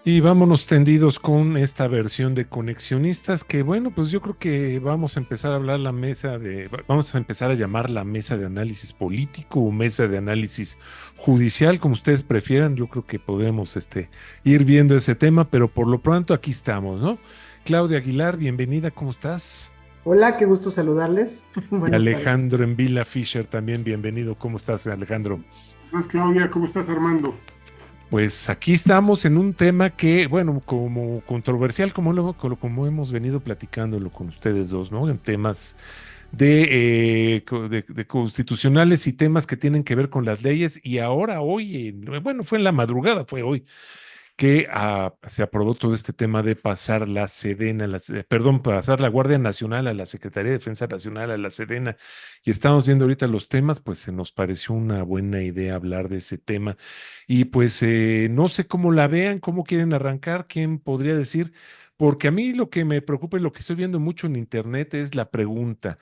Y vámonos tendidos con esta versión de Conexionistas que bueno, pues yo creo que vamos a empezar a hablar vamos a empezar a llamar la mesa de análisis político o mesa de análisis judicial, como ustedes prefieran. Yo creo que podemos ir viendo ese tema, pero por lo pronto aquí estamos, ¿no? Claudia Aguilar, bienvenida, ¿cómo estás? Hola, qué gusto saludarles. Y Buenas tardes. Alejandro Envila Fisher también, bienvenido, ¿cómo estás, Alejandro? ¿Cómo estás, Claudia? ¿Cómo estás, Armando? Pues aquí estamos en un tema que, bueno, como controversial, como hemos venido platicándolo con ustedes dos, ¿no? En temas de constitucionales y temas que tienen que ver con las leyes. Y ahora, hoy, bueno, fue en la madrugada, fue hoy, que se aprobó todo este tema de pasar la Sedena, perdón, pasar la Guardia Nacional a la Secretaría de Defensa Nacional, a la Sedena, y estamos viendo ahorita los temas, pues se nos pareció una buena idea hablar de ese tema. Y pues no sé cómo la vean, cómo quieren arrancar, quién podría decir, porque a mí lo que me preocupa y lo que estoy viendo mucho en internet es la pregunta.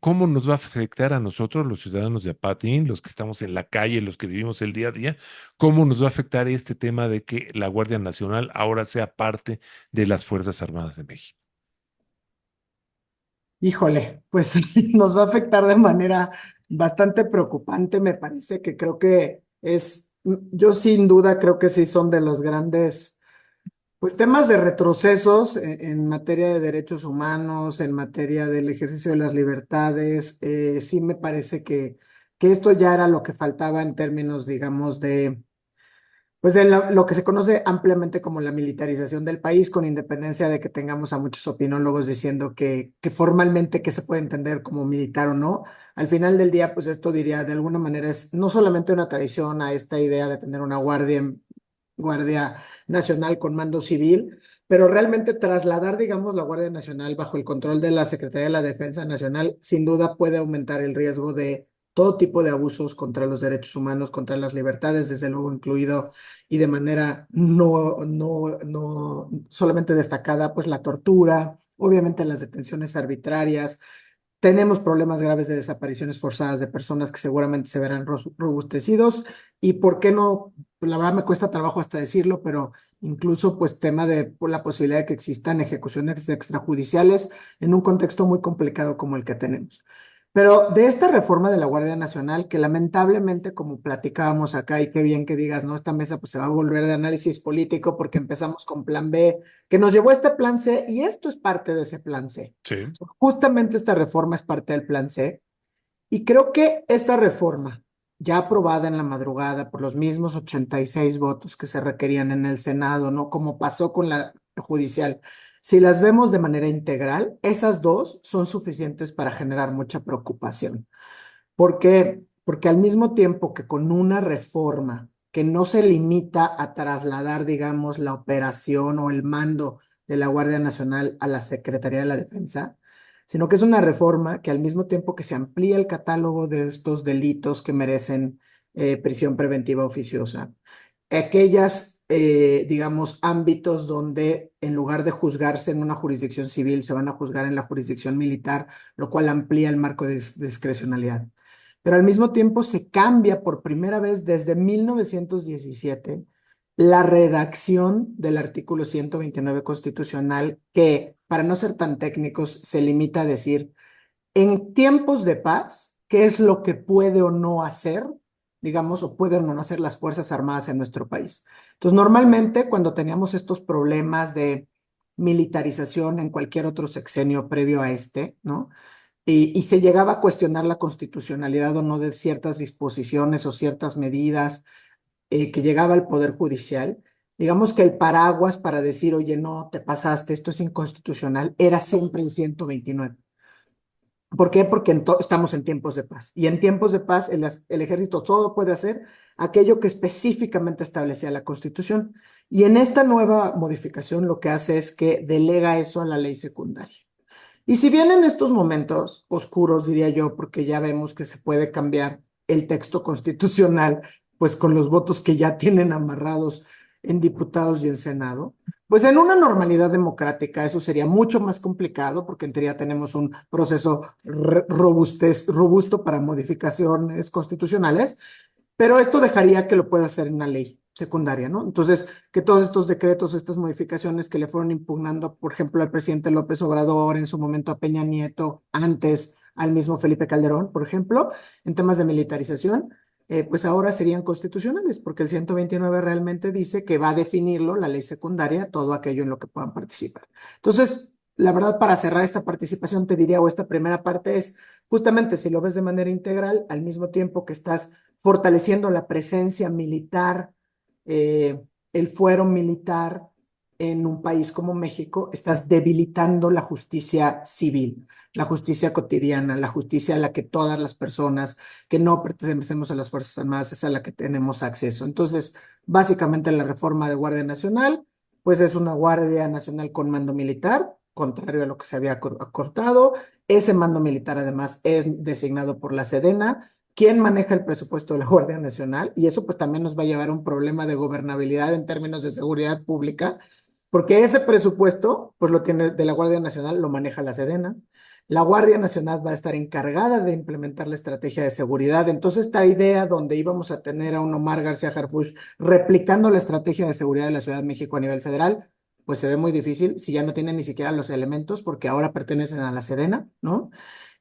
¿Cómo nos va a afectar a nosotros, los ciudadanos de Apatín, los que estamos en la calle, los que vivimos el día a día? ¿Cómo nos va a afectar este tema de que la Guardia Nacional ahora sea parte de las Fuerzas Armadas de México? Híjole, pues sí, nos va a afectar de manera bastante preocupante, me parece que creo que yo sin duda creo que sí son de los grandes, pues temas de retrocesos en materia de derechos humanos, en materia del ejercicio de las libertades. Sí me parece que esto ya era lo que faltaba en términos, digamos, pues de lo que se conoce ampliamente como la militarización del país, con independencia de que tengamos a muchos opinólogos diciendo que formalmente que se puede entender como militar o no. Al final del día, pues esto diría de alguna manera es no solamente una traición a esta idea de tener una Guardia Nacional con mando civil, pero realmente trasladar, digamos, la Guardia Nacional bajo el control de la Secretaría de la Defensa Nacional, sin duda puede aumentar el riesgo de todo tipo de abusos contra los derechos humanos, contra las libertades, desde luego incluido y de manera no solamente destacada, pues la tortura, obviamente las detenciones arbitrarias. Tenemos problemas graves de desapariciones forzadas de personas que seguramente se verán robustecidos y por qué no, la verdad me cuesta trabajo hasta decirlo, pero incluso pues tema de la posibilidad de que existan ejecuciones extrajudiciales en un contexto muy complicado como el que tenemos. Pero de esta reforma de la Guardia Nacional, que lamentablemente, como platicábamos acá, y qué bien que digas, ¿no? Esta mesa pues se va a volver de análisis político porque empezamos con plan B, que nos llevó a este plan C, y esto es parte de ese plan C. Sí. Justamente esta reforma es parte del plan C, y creo que esta reforma, ya aprobada en la madrugada por los mismos 86 votos que se requerían en el Senado, ¿no? Como pasó con la judicial, si las vemos de manera integral, esas dos son suficientes para generar mucha preocupación. ¿Por qué? Porque al mismo tiempo que con una reforma que no se limita a trasladar, digamos, la operación o el mando de la Guardia Nacional a la Secretaría de la Defensa, sino que es una reforma que al mismo tiempo que se amplía el catálogo de estos delitos que merecen prisión preventiva oficiosa, aquellas, digamos, ámbitos donde en lugar de juzgarse en una jurisdicción civil, se van a juzgar en la jurisdicción militar, lo cual amplía el marco de discrecionalidad. Pero al mismo tiempo se cambia por primera vez desde 1917 la redacción del artículo 129 constitucional que, para no ser tan técnicos, se limita a decir en tiempos de paz, ¿qué es lo que puede o no hacer, digamos, o pueden o no hacer las Fuerzas Armadas en nuestro país? Entonces, normalmente cuando teníamos estos problemas de militarización en cualquier otro sexenio previo a este, ¿no? Y se llegaba a cuestionar la constitucionalidad o no de ciertas disposiciones o ciertas medidas que llegaba al Poder Judicial, digamos que el paraguas para decir, oye, no, te pasaste, esto es inconstitucional, era siempre el 129. ¿Por qué? Porque estamos en tiempos de paz. Y en tiempos de paz, el ejército solo puede hacer aquello que específicamente establecía la Constitución. Y en esta nueva modificación lo que hace es que delega eso a la ley secundaria. Y si bien en estos momentos oscuros, diría yo, porque ya vemos que se puede cambiar el texto constitucional, pues con los votos que ya tienen amarrados en diputados y en Senado, pues en una normalidad democrática eso sería mucho más complicado porque en teoría tenemos un proceso robusto para modificaciones constitucionales, pero esto dejaría que lo pueda hacer en una ley. secundaria, ¿no? Entonces, que todos estos decretos, estas modificaciones que le fueron impugnando, por ejemplo, al presidente López Obrador, en su momento a Peña Nieto, antes al mismo Felipe Calderón, por ejemplo, en temas de militarización, pues ahora serían constitucionales, porque el 129 realmente dice que va a definirlo, la ley secundaria, todo aquello en lo que puedan participar. Entonces, la verdad, para cerrar esta participación, te diría, o esta primera parte es, justamente si lo ves de manera integral, al mismo tiempo que estás fortaleciendo la presencia militar, el fuero militar en un país como México, estás debilitando la justicia civil, la justicia cotidiana, la justicia a la que todas las personas que no pertenecemos a las Fuerzas Armadas es a la que tenemos acceso. Entonces, básicamente la reforma de Guardia Nacional, pues es una Guardia Nacional con mando militar, contrario a lo que se había acordado. Ese mando militar además es designado por la Sedena. ¿Quién maneja el presupuesto de la Guardia Nacional? Y eso pues también nos va a llevar a un problema de gobernabilidad en términos de seguridad pública, porque ese presupuesto pues lo tiene de la Guardia Nacional, lo maneja la Sedena. La Guardia Nacional va a estar encargada de implementar la estrategia de seguridad. Entonces, esta idea donde íbamos a tener a un Omar García Harfuch replicando la estrategia de seguridad de la Ciudad de México a nivel federal, pues se ve muy difícil si ya no tienen ni siquiera los elementos porque ahora pertenecen a la Sedena, ¿no?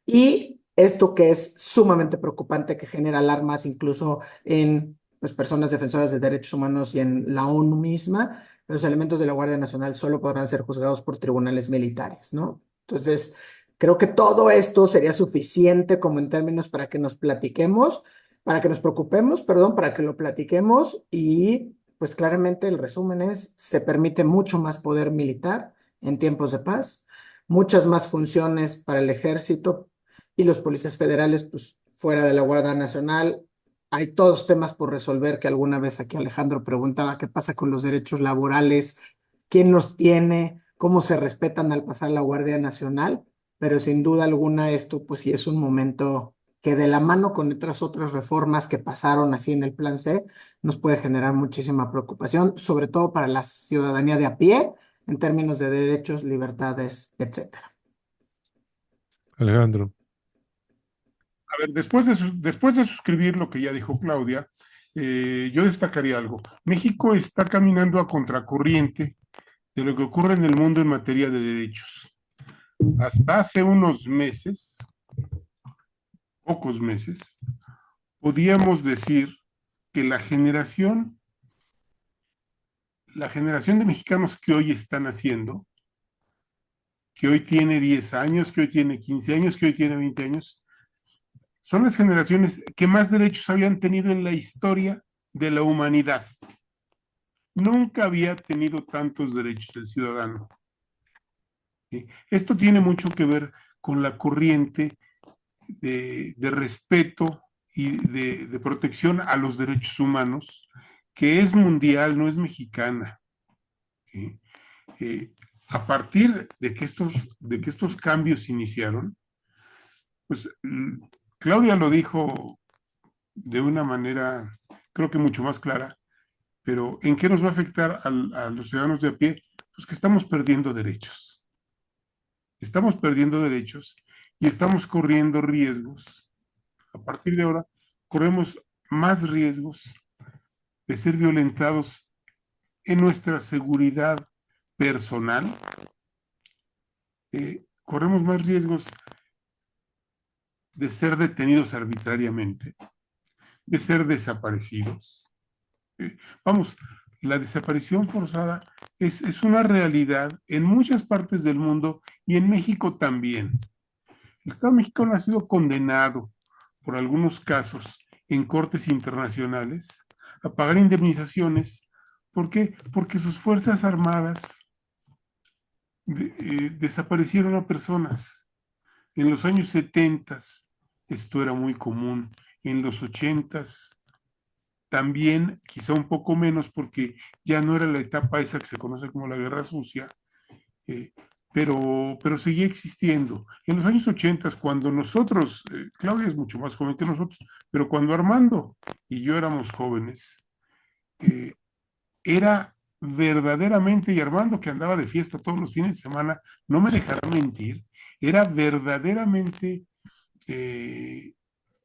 Y esto que es sumamente preocupante, que genera alarmas incluso en pues, personas defensoras de derechos humanos y en la ONU misma, los elementos de la Guardia Nacional solo podrán ser juzgados por tribunales militares, ¿no? Entonces, creo que todo esto sería suficiente como en términos para que nos platiquemos, para que nos preocupemos, perdón, para que lo platiquemos y pues claramente el resumen es, se permite mucho más poder militar en tiempos de paz, muchas más funciones para el ejército y los policías federales, pues fuera de la Guardia Nacional. Hay todos temas por resolver que alguna vez aquí Alejandro preguntaba qué pasa con los derechos laborales, quién los tiene, cómo se respetan al pasar la Guardia Nacional, pero sin duda alguna esto pues sí es un momento que de la mano con otras reformas que pasaron así en el Plan C, nos puede generar muchísima preocupación, sobre todo para la ciudadanía de a pie, en términos de derechos, libertades, etcétera. Alejandro. A ver, después de suscribir lo que ya dijo Claudia, yo destacaría algo. México está caminando a contracorriente de lo que ocurre en el mundo en materia de derechos. Hasta hace unos meses, pocos meses, podíamos decir que la generación de mexicanos que hoy están haciendo, que hoy tiene 10 años, que hoy tiene 15 años, que hoy tiene 20 años, son las generaciones que más derechos habían tenido en la historia de la humanidad. Nunca había tenido tantos derechos el ciudadano. ¿Sí? Esto tiene mucho que ver con la corriente de respeto y de protección a los derechos humanos, que es mundial, no es mexicana. ¿Sí? A partir de que estos cambios iniciaron, pues Claudia lo dijo de una manera, creo que mucho más clara, pero ¿en qué nos va a afectar a los ciudadanos de a pie? Pues que estamos perdiendo derechos. Estamos perdiendo derechos y estamos corriendo riesgos. A partir de ahora, corremos más riesgos de ser violentados en nuestra seguridad personal. Corremos más riesgos de ser detenidos arbitrariamente, de ser desaparecidos. Vamos, la desaparición forzada es una realidad en muchas partes del mundo y en México también. El Estado mexicano ha sido condenado por algunos casos en cortes internacionales a pagar indemnizaciones. ¿Por qué? Porque sus fuerzas armadas desaparecieron a personas. En los años 70 esto era muy común. En los 80 también, quizá un poco menos, porque ya no era la etapa esa que se conoce como la Guerra Sucia, eh, pero seguía existiendo. En los años 80, cuando nosotros, Claudia es mucho más joven que nosotros, pero cuando Armando y yo éramos jóvenes, era verdaderamente, y Armando que andaba de fiesta todos los fines de semana, no me dejará mentir, era verdaderamente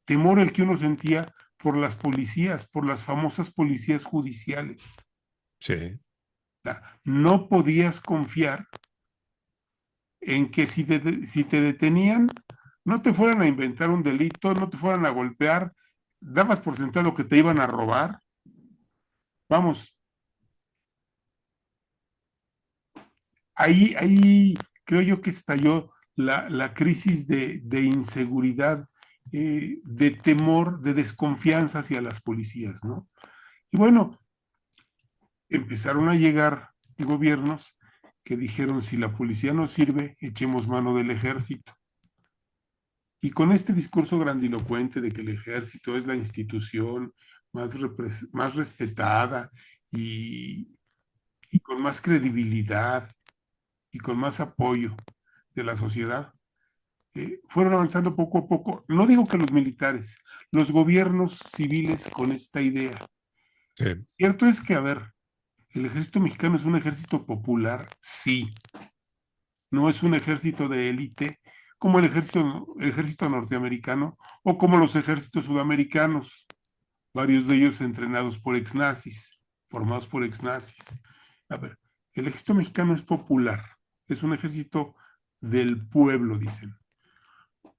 temor el que uno sentía por las policías, por las famosas policías judiciales. Sí. No podías confiar en que si te detenían, no te fueran a inventar un delito, no te fueran a golpear, dabas por sentado que te iban a robar. Vamos, ahí creo yo que estalló la crisis de inseguridad, de temor, de desconfianza hacia las policías, ¿no? Y bueno, empezaron a llegar gobiernos que dijeron, si la policía no sirve, echemos mano del ejército. Y con este discurso grandilocuente de que el ejército es la institución más respetada y, y con más credibilidad y con más apoyo de la sociedad, fueron avanzando poco a poco. No digo que los militares, los gobiernos civiles con esta idea. Sí. Cierto es que, a ver, el ejército mexicano es un ejército popular, sí. No es un ejército de élite como el ejército norteamericano o como los ejércitos sudamericanos, varios de ellos entrenados por exnazis, formados por exnazis. A ver, el ejército mexicano es popular, es un ejército del pueblo, dicen.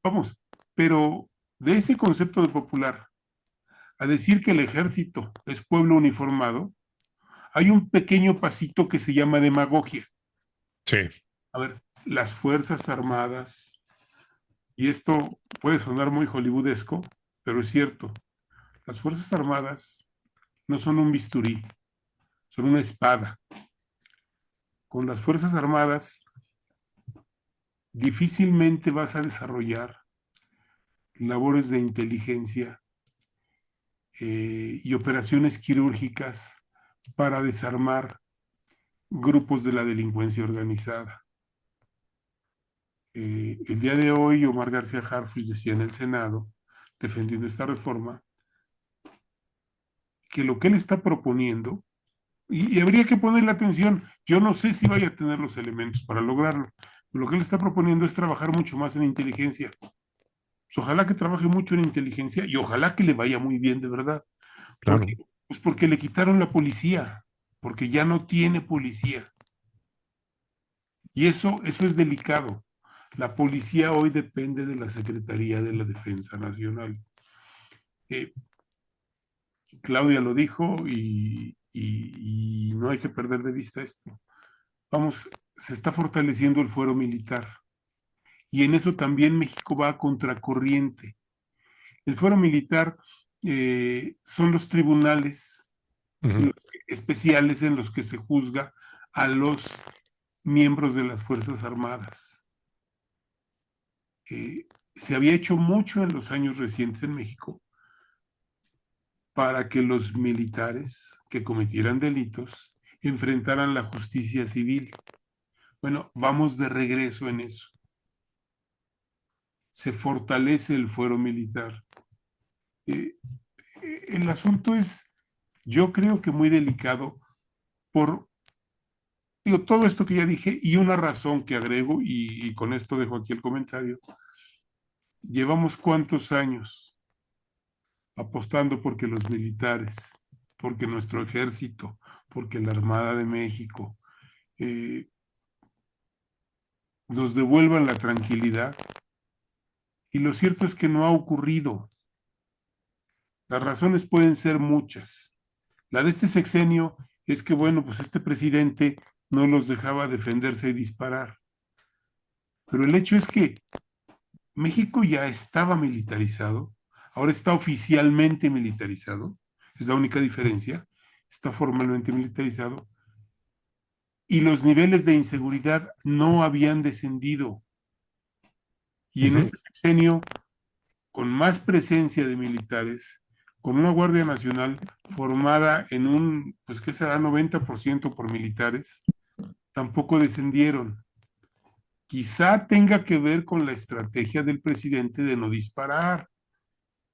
Vamos, pero de ese concepto de popular a decir que el ejército es pueblo uniformado, hay un pequeño pasito que se llama demagogia. Sí. A ver, las Fuerzas Armadas, y esto puede sonar muy hollywoodesco, pero es cierto, las Fuerzas Armadas no son un bisturí, son una espada. Con las Fuerzas Armadas difícilmente vas a desarrollar labores de inteligencia y operaciones quirúrgicas para desarmar grupos de la delincuencia organizada. El día de hoy, Omar García Harfuch decía en el Senado, defendiendo esta reforma, que lo que él está proponiendo, y habría que ponerle atención, yo no sé si vaya a tener los elementos para lograrlo, pero lo que él está proponiendo es trabajar mucho más en inteligencia. Pues ojalá que trabaje mucho en inteligencia y ojalá que le vaya muy bien de verdad. Claro. Pues porque le quitaron la policía, porque ya no tiene policía. Y eso es delicado. La policía hoy depende de la Secretaría de la Defensa Nacional. Eh, Claudia lo dijo y no hay que perder de vista esto. Vamos, se está fortaleciendo el fuero militar y en eso también México va a contracorriente. El fuero militar son los tribunales Ujú. especiales en los que se juzga a los miembros de las Fuerzas Armadas. Se había hecho mucho en los años recientes en México para que los militares que cometieran delitos enfrentaran la justicia civil. Bueno, vamos de regreso en eso. Se fortalece el fuero militar. Eh, el asunto es, yo creo que muy delicado por, digo, todo esto que ya dije y una razón que agrego, y con esto dejo aquí el comentario. Llevamos cuántos años apostando porque los militares, porque nuestro ejército, porque la Armada de México eh, nos devuelvan la tranquilidad. Y lo cierto es que no ha ocurrido. Las razones pueden ser muchas. La de este sexenio es que, bueno, pues este presidente no los dejaba defenderse y disparar. Pero el hecho es que México ya estaba militarizado, ahora está oficialmente militarizado, es la única diferencia, está formalmente militarizado, y los niveles de inseguridad no habían descendido. Y en Ujú. este sexenio, con más presencia de militares, con una Guardia Nacional formada en un, pues que será 90% por militares, tampoco descendieron. Quizá tenga que ver con la estrategia del presidente de no disparar,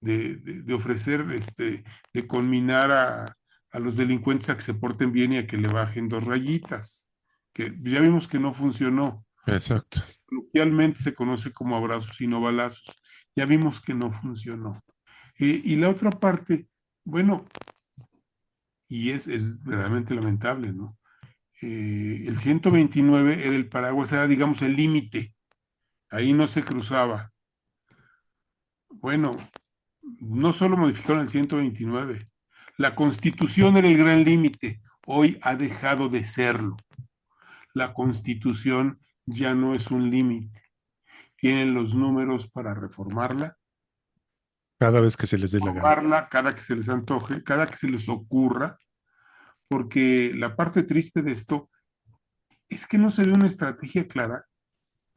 de ofrecer, de conminar a los delincuentes a que se porten bien y a que le bajen 2 rayitas, que ya vimos que no funcionó. Exacto. Coloquialmente se conoce como abrazos y no balazos. Ya vimos que no funcionó. Y la otra parte, bueno, y es verdaderamente lamentable, ¿no? El 129 era el paraguas, era, digamos, el límite. Ahí no se cruzaba. Bueno, no solo modificaron el 129, la Constitución era el gran límite. Hoy ha dejado de serlo. La Constitución ya no es un límite. Tienen los números para Cada vez que se les dé la gana. reformarla cada que se les antoje, cada que se les ocurra, porque la parte triste de esto es que no se ve una estrategia clara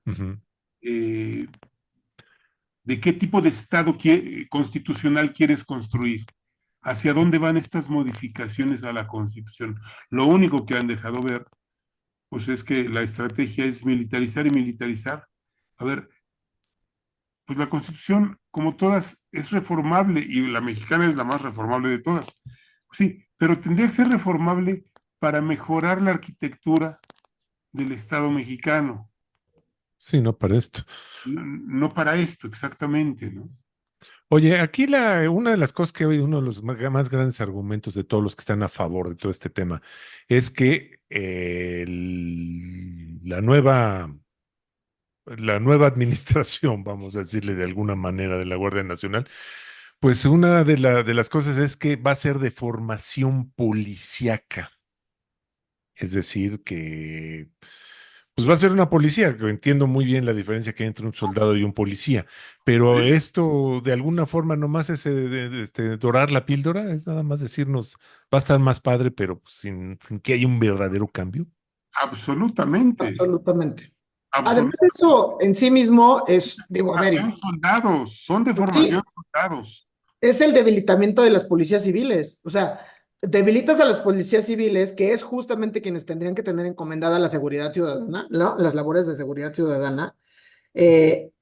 Ujú. eh, de qué tipo de Estado constitucional quieres construir, hacia dónde van estas modificaciones a la Constitución. Lo único que han dejado ver, pues es que la estrategia es militarizar y militarizar. A ver, pues la Constitución, como todas, es reformable y la mexicana es la más reformable de todas. Sí, pero tendría que ser reformable para mejorar la arquitectura del Estado mexicano, Sí, no para esto. no, no para esto exactamente, ¿no? Oye, aquí una de las cosas que hoy, uno de los más grandes argumentos de todos los que están a favor de todo este tema, es que la nueva administración, vamos a decirle de alguna manera, de la Guardia Nacional, pues una de las cosas es que va a ser de formación policíaca. Es decir, que pues va a ser una policía, que entiendo muy bien la diferencia que hay entre un soldado y un policía, pero Sí. esto de alguna forma nomás es dorar la píldora, es nada más decirnos, va a estar más padre, pero pues, sin que haya un verdadero cambio. Absolutamente, Absolutamente. Además, absolutamente. eso en sí mismo es, digo, a ver, Formación soldados, son de pues formación sí, soldados. es el debilitamiento de las policías civiles. O sea, debilitas a las policías civiles, que es justamente quienes tendrían que tener encomendada la seguridad ciudadana, ¿no? Las labores de seguridad ciudadana.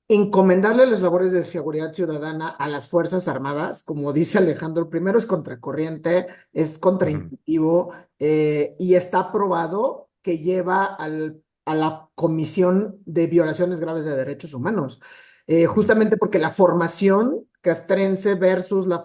Encomendarle las labores de seguridad ciudadana a las Fuerzas Armadas, como dice Alejandro, primero es contracorriente, es Ujú, contraintuitivo, y está probado que lleva a la Comisión de Violaciones Graves de Derechos Humanos, ujú, justamente porque la formación castrense versus la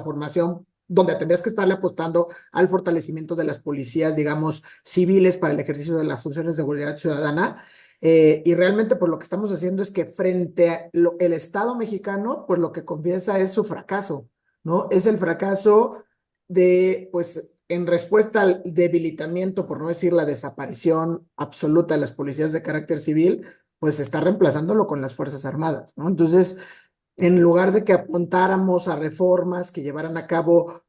formación donde tendrías que estarle apostando al fortalecimiento de las policías, digamos, civiles para el ejercicio de las funciones de seguridad ciudadana, y realmente, pues lo que estamos haciendo es que frente a el Estado mexicano, pues lo que confiesa es su fracaso, ¿no? Es el fracaso de, pues, en respuesta al debilitamiento, por no decir la desaparición absoluta de las policías de carácter civil, pues está reemplazándolo con las Fuerzas Armadas, ¿no? Entonces, en lugar de que apuntáramos a reformas que llevaran a cabo,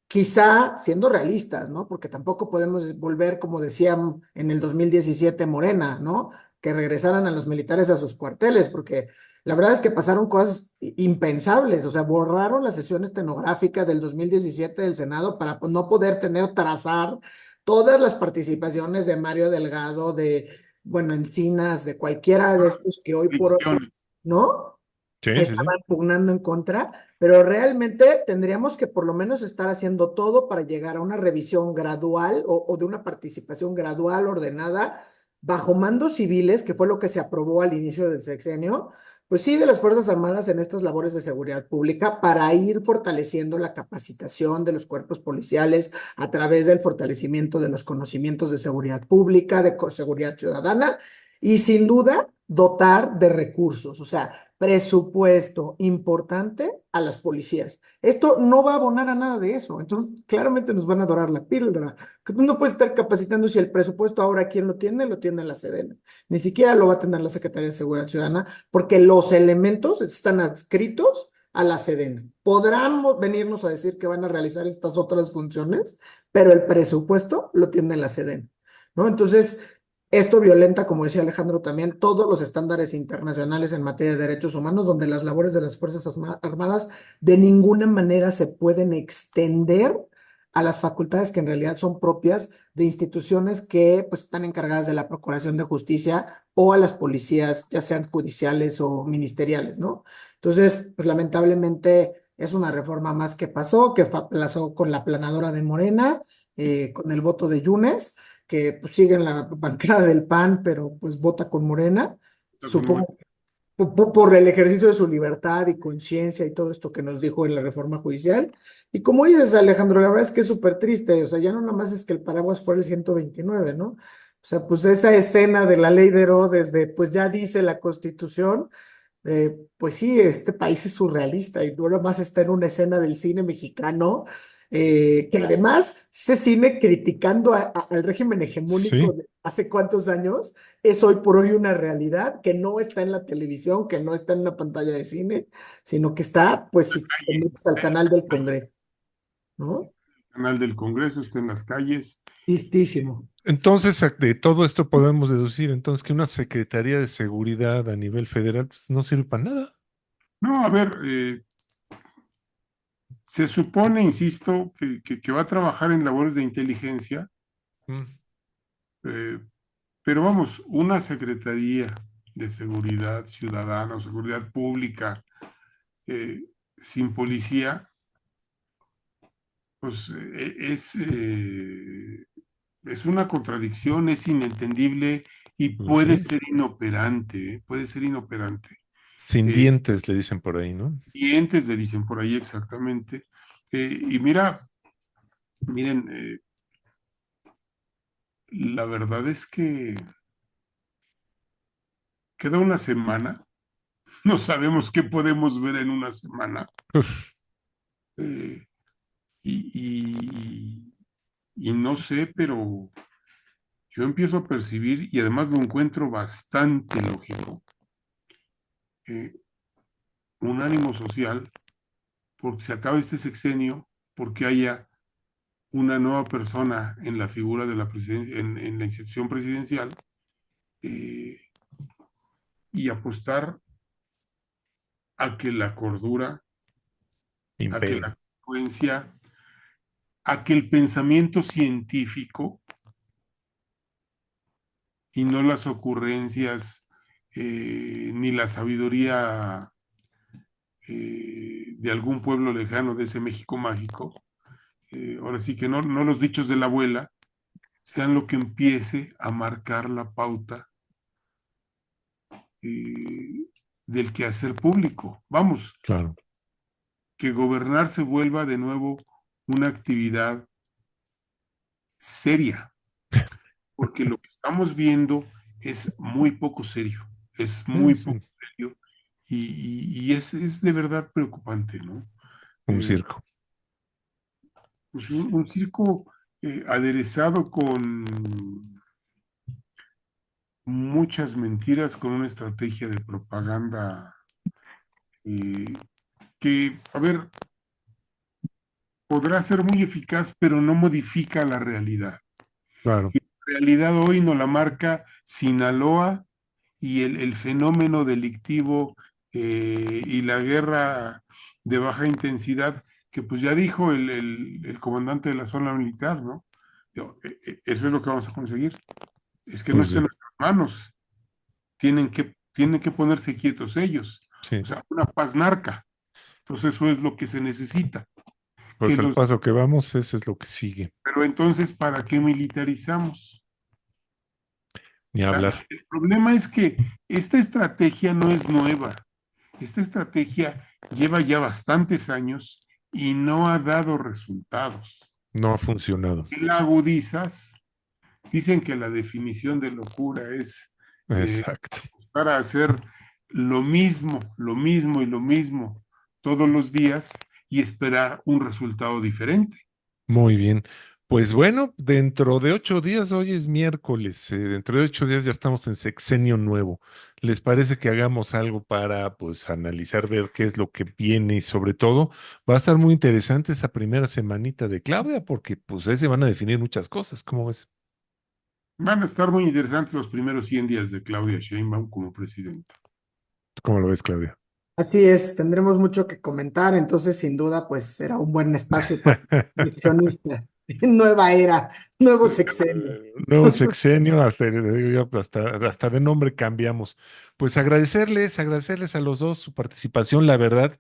quizá siendo realistas, ¿no? Porque tampoco podemos volver, como decían en el 2017 Morena, ¿no? Que regresaran a los militares a sus cuarteles, porque la verdad es que pasaron cosas impensables, o sea, borraron la sesión estenográfica del 2017 del Senado para no poder trazar todas las participaciones de Mario Delgado, de, bueno, Encinas, de cualquiera de estos que hoy por hoy, Fricciones. ¿no? sí, sí, sí. Estaban pugnando en contra, pero realmente tendríamos que por lo menos estar haciendo todo para llegar a una revisión gradual o de una participación gradual, ordenada, bajo mandos civiles, que fue lo que se aprobó al inicio del sexenio, pues sí, de las Fuerzas Armadas en estas labores de seguridad pública para ir fortaleciendo la capacitación de los cuerpos policiales a través del fortalecimiento de los conocimientos de seguridad pública, de seguridad ciudadana y sin duda dotar de recursos, o sea, presupuesto importante a las policías. Esto no va a abonar a nada de eso. Entonces, claramente nos van a dorar la píldora. Que tú no puedes estar capacitando si el presupuesto ahora, ¿quién lo tiene la Sedena. Ni siquiera lo va a tener la Secretaría de Seguridad Ciudadana, porque los elementos están adscritos a la Sedena. Podrán venirnos a decir que van a realizar estas otras funciones, pero el presupuesto lo tiene la Sedena, ¿no? Entonces, esto violenta, como decía Alejandro también, todos los estándares internacionales en materia de derechos humanos, donde las labores de las Fuerzas Armadas de ninguna manera se pueden extender a las facultades que en realidad son propias de instituciones que pues, están encargadas de la Procuración de Justicia o a las policías, ya sean judiciales o ministeriales, ¿no? Entonces, pues lamentablemente es una reforma más que pasó con la planadora de Morena, con el voto de Yunes, que pues, sigue en la bancada del PAN, pero pues vota con Morena. Con Morena. Supongo, por el ejercicio de su libertad y conciencia y todo esto que nos dijo en la reforma judicial. Y como dices, Alejandro, la verdad es que es súper triste, o sea, ya no nada más es que el paraguas fuera el 129, ¿no? O sea, pues esa escena de la ley de Herodes, de pues ya dice la Constitución, pues sí, este país es surrealista y no nada más está en una escena del cine mexicano, que además ese cine criticando al régimen hegemónico Sí, de hace cuántos años, es hoy por hoy una realidad que no está en la televisión, que no está en una pantalla de cine, sino que está, pues, si te metes al canal del Congreso, ¿no? Canal del Congreso, está en las calles. Tristísimo. entonces de todo esto podemos deducir entonces que una Secretaría de Seguridad a nivel federal pues, no sirve para nada. No, a ver, se supone, insisto, que va a trabajar en labores de inteligencia, Mm, eh, pero vamos, una Secretaría de Seguridad Ciudadana o Seguridad Pública eh, sin policía, pues es una contradicción, es inentendible y pues puede sí, ser inoperante, puede ser inoperante. sin Eh, dientes le dicen por ahí, ¿no? Dientes le dicen por ahí exactamente. Y mira, miren, la verdad es que queda una semana, no sabemos qué podemos ver en una semana. Uf, eh, y, y- y no sé, pero yo empiezo a percibir, y además lo encuentro bastante lógico, eh, un ánimo social porque se acabe este sexenio, porque haya una nueva persona en la figura de la presidencia, en la institución presidencial, eh, y apostar a que la cordura, a que impere. la consecuencia, a que el pensamiento científico y no las ocurrencias ni la sabiduría de algún pueblo lejano de ese México mágico, ahora sí que no los dichos de la abuela, sean lo que empiece a marcar la pauta del quehacer público. Vamos, Claro. que gobernar se vuelva de nuevo una actividad seria, porque lo que estamos viendo es muy poco serio, es Sí, muy sí, poco serio y es de verdad preocupante, ¿no? un Eh, circo. pues un circo aderezado con muchas mentiras, con una estrategia de propaganda eh, que, a ver, podrá ser muy eficaz, pero no modifica la realidad. Claro. Y la realidad hoy nos la marca Sinaloa y el fenómeno delictivo y la guerra de baja intensidad, que pues ya dijo el comandante de la zona militar, ¿no? Eso es lo que vamos a conseguir. Es que no Pues está en sí, nuestras manos. Tienen que ponerse quietos ellos. O sí. sea, una paz narca. Entonces eso es lo que se necesita. Que Pues al los, paso que vamos, ese es lo que sigue. pero entonces, ¿para qué militarizamos? Ni hablar. El problema es que esta estrategia no es nueva. Esta estrategia lleva ya bastantes años y no ha dado resultados. No ha funcionado. Y la agudizas, dicen que la definición de locura es Exacto. para hacer lo mismo y lo mismo todos los días y esperar un resultado diferente. Muy bien. Pues bueno, dentro de 8 días, hoy es miércoles, dentro de 8 días ya estamos en sexenio nuevo. ¿Les parece que hagamos algo para, pues, analizar, ver qué es lo que viene y sobre todo va a estar muy interesante esa primera semanita de Claudia porque, pues, ahí se van a definir muchas cosas, ¿cómo ves? Van a estar muy interesantes los primeros 100 días de Claudia Sheinbaum como presidenta. ¿Cómo lo ves, Claudia? Así es, tendremos mucho que comentar, entonces sin duda pues será un buen espacio para coleccionistas. Nueva era, nuevo sexenio. Nuevo sexenio, hasta de nombre cambiamos. Pues agradecerles a los dos su participación, la verdad,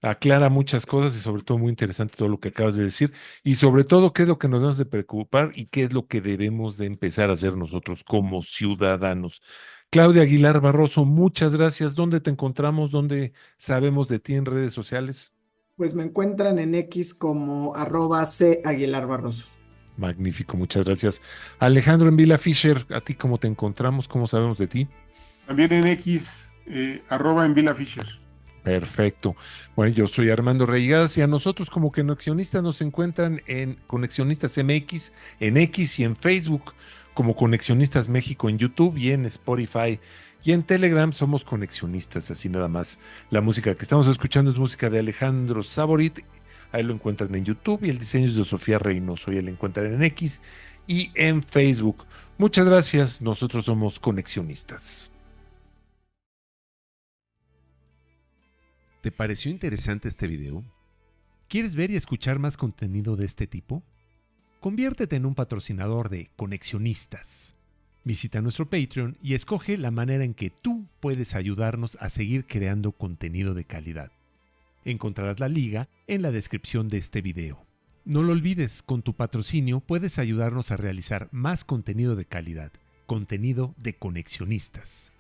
aclara muchas cosas y sobre todo muy interesante todo lo que acabas de decir y sobre todo qué es lo que nos debemos de preocupar y qué es lo que debemos de empezar a hacer nosotros como ciudadanos. Claudia Aguilar Barroso, muchas gracias. ¿Dónde te encontramos? ¿Dónde sabemos de ti en redes sociales? Pues me encuentran en X como @C Aguilar Barroso. Magnífico, muchas gracias. Alejandro en Vila Fisher, ¿a ti cómo te encontramos? ¿Cómo sabemos de ti? También en X, arroba en Vila Fisher. Perfecto. Bueno, yo soy Armando Reigadas y a nosotros como Conexionistas nos encuentran en Conexionistas MX, en X y en Facebook, como Conexionistas México en YouTube y en Spotify. Y en Telegram somos Conexionistas, así nada más. La música que estamos escuchando es música de Alejandro Saborit. Ahí lo encuentran en YouTube y el diseño es de Sofía Reynoso. Ahí lo encuentran en X y en Facebook. Muchas gracias. Nosotros somos Conexionistas. ¿Te pareció interesante este video? ¿Quieres ver y escuchar más contenido de este tipo? Conviértete en un patrocinador de Conexionistas. Visita nuestro Patreon y escoge la manera en que tú puedes ayudarnos a seguir creando contenido de calidad. Encontrarás la liga en la descripción de este video. No lo olvides, con tu patrocinio puedes ayudarnos a realizar más contenido de calidad, contenido de Conexionistas.